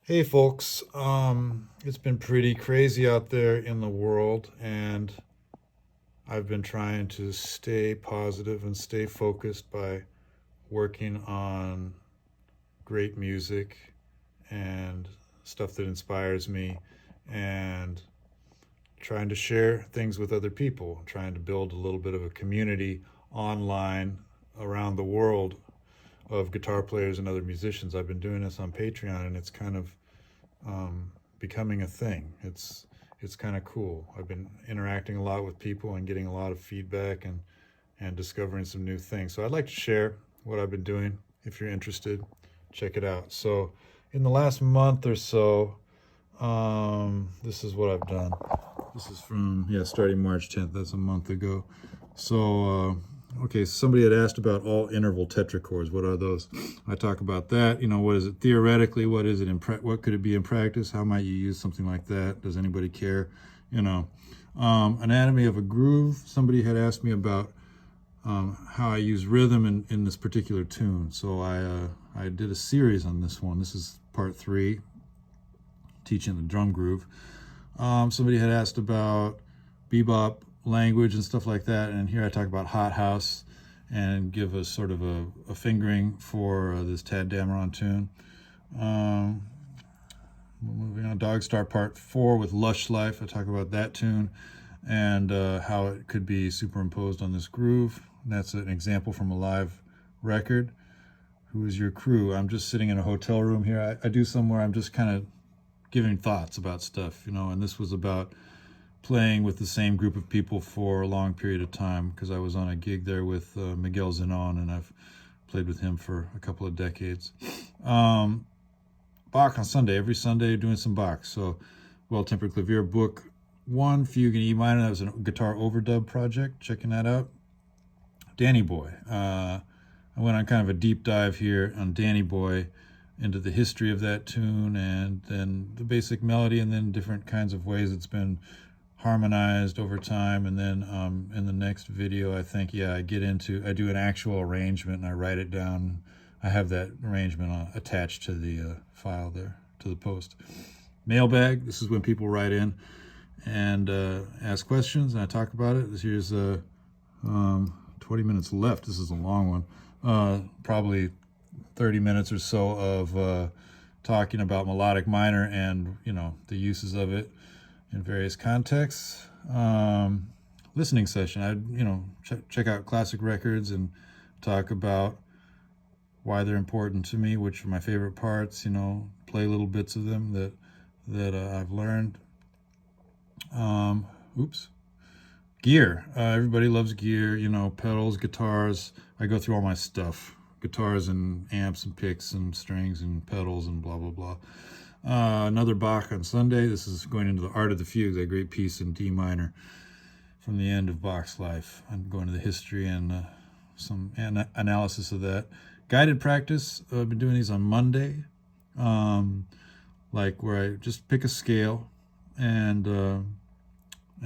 Hey folks, it's been pretty crazy out there in the world, and I've been trying to stay positive and stay focused by working on great music and stuff that inspires me, and trying to share things with other people, trying to build a little bit of a community online around the world of guitar players and other musicians. I've been doing this on Patreon, and it's kind of becoming a thing. It's kind of cool. I've been interacting a lot with people and getting a lot of feedback and discovering some new things. So I'd like to share what I've been doing. If you're interested, check it out. So in the last month or so, this is what I've done. This is from starting March 10th. That's a month ago. So okay, somebody had asked about all interval tetrachords. What are those? I talk about that. What is it theoretically? What is it what could it be in practice? How might you use something like that? Does anybody care? Anatomy of a groove. Somebody had asked me about how I use rhythm in this particular tune. So I did a series on this one. This is part 3, teaching the drum groove. Somebody had asked about bebop language and stuff like that, and here I talk about hot house and give a sort of a fingering for this Tad Dameron tune. Moving on, Dog Star Part 4 with Lush Life. I talk about that tune and how it could be superimposed on this groove. And that's an example from a live record. Who is your crew? I'm just sitting in a hotel room here. I do somewhere I'm just kind of giving thoughts about stuff, and this was about playing with the same group of people for a long period of time, because I was on a gig there with Miguel Zenon, and I've played with him for a couple of decades. Bach on Sunday, every Sunday doing some Bach. So Well-Tempered Clavier, Book 1, Fugue in E minor. That was a guitar overdub project, checking that out. Danny Boy. I went on kind of a deep dive here on Danny Boy, into the history of that tune, and then the basic melody, and then different kinds of ways it's been harmonized over time. And then in the next video, I think, I do an actual arrangement and I write it down. I have that arrangement attached to the file there, to the post. Mailbag, this is when people write in and ask questions, and I talk about it. Here's 20 minutes left. This is a long one. Probably 30 minutes or so of talking about melodic minor and, the uses of it in various contexts. Listening session. Check out classic records and talk about why they're important to me, which are my favorite parts, play little bits of them that I've learned. Gear. Everybody loves gear, pedals, guitars. I go through all my stuff. Guitars and amps and picks and strings and pedals and blah, blah, blah. Another Bach on Sunday. This is going into the Art of the Fugue, that great piece in D minor from the end of Bach's life. I'm going to the history and some analysis of that. Guided practice. I've been doing these on Monday, like where I just pick a scale and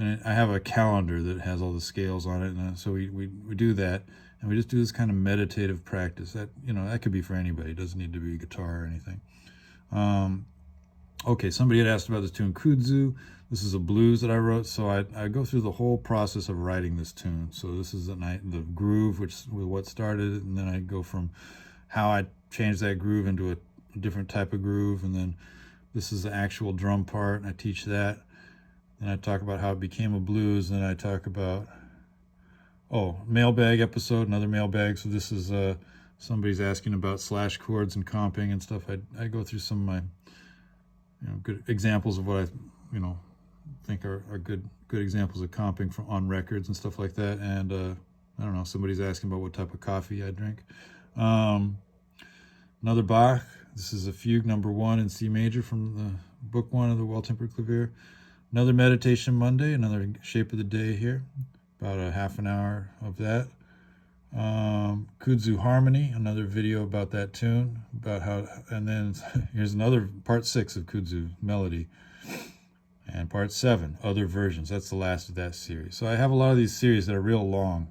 I have a calendar that has all the scales on it, and so we do that. And we just do this kind of meditative practice. That that could be for anybody. It doesn't need to be guitar or anything. Okay, somebody had asked about this tune, Kudu. This is a blues that I wrote. So I go through the whole process of writing this tune. So this is the groove, which with what started it, and then I go from how I changed that groove into a different type of groove, and then this is the actual drum part, and I teach that. And I talk about how it became a blues, and then I talk about mailbag episode, another mailbag. So this is somebody's asking about slash chords and comping and stuff. I go through some of my good examples of what I think are good examples of comping on records and stuff like that. And I don't know, somebody's asking about what type of coffee I drink. Another Bach. This is a fugue number 1 in C major from the book 1 of the Well-Tempered Clavier. Another meditation Monday, another shape of the day here. About a half an hour of that. Kudzu Harmony, another video about that tune, and then here's another part 6 of Kudzu Melody, and part 7, other versions. That's the last of that series. So I have a lot of these series that are real long.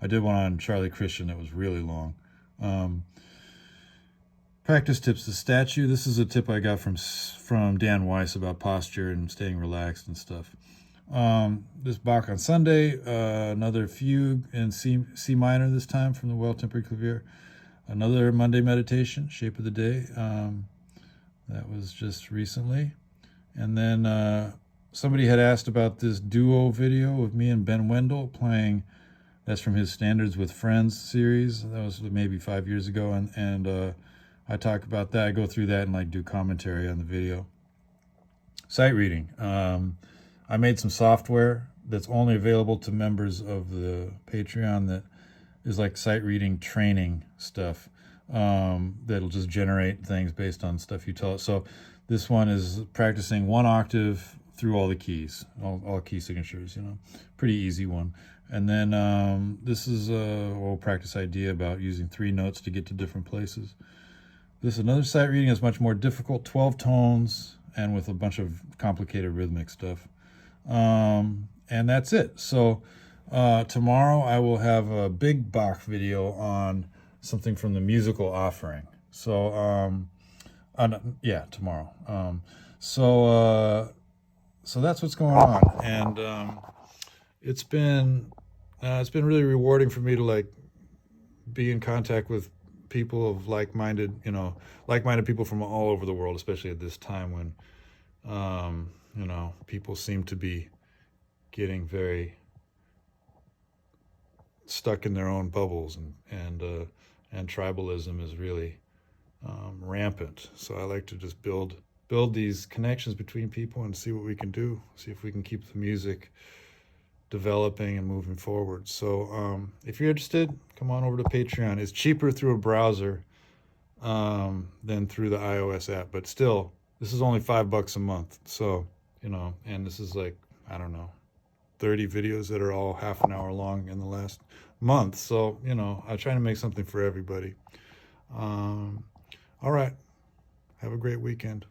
I did one on Charlie Christian that was really long. Practice tips, the statue. This is a tip I got from Dan Weiss about posture and staying relaxed and stuff. This Bach on Sunday, another fugue in C minor this time from the Well-Tempered Clavier. Another Monday meditation, Shape of the Day. That was just recently. And then somebody had asked about this duo video of me and Ben Wendell playing. That's from his Standards with Friends series. That was maybe 5 years ago. And I talk about that. I go through that and like do commentary on the video. Sight reading. I made some software that's only available to members of the Patreon that is like sight reading training stuff. That'll just generate things based on stuff you tell it. So this one is practicing 1 octave through all the keys, all key signatures, you know, pretty easy one. And then this is a whole practice idea about using 3 notes to get to different places. This another sight reading is much more difficult, 12 tones and with a bunch of complicated rhythmic stuff. And that's it. So tomorrow I will have a big Bach video on something from the musical offering. So yeah, tomorrow. So that's what's going on, and it's been really rewarding for me to like be in contact with people of like-minded people from all over the world, especially at this time when people seem to be getting very stuck in their own bubbles, and tribalism is really rampant. So I like to just build these connections between people and see what we can do, see if we can keep the music developing and moving forward. So if you're interested, come on over to Patreon. It's cheaper through a browser than through the iOS app, but still, this is only $5 a month. So, and this is like, I don't know, 30 videos that are all half an hour long in the last month. So, I try to make something for everybody. All right. Have a great weekend.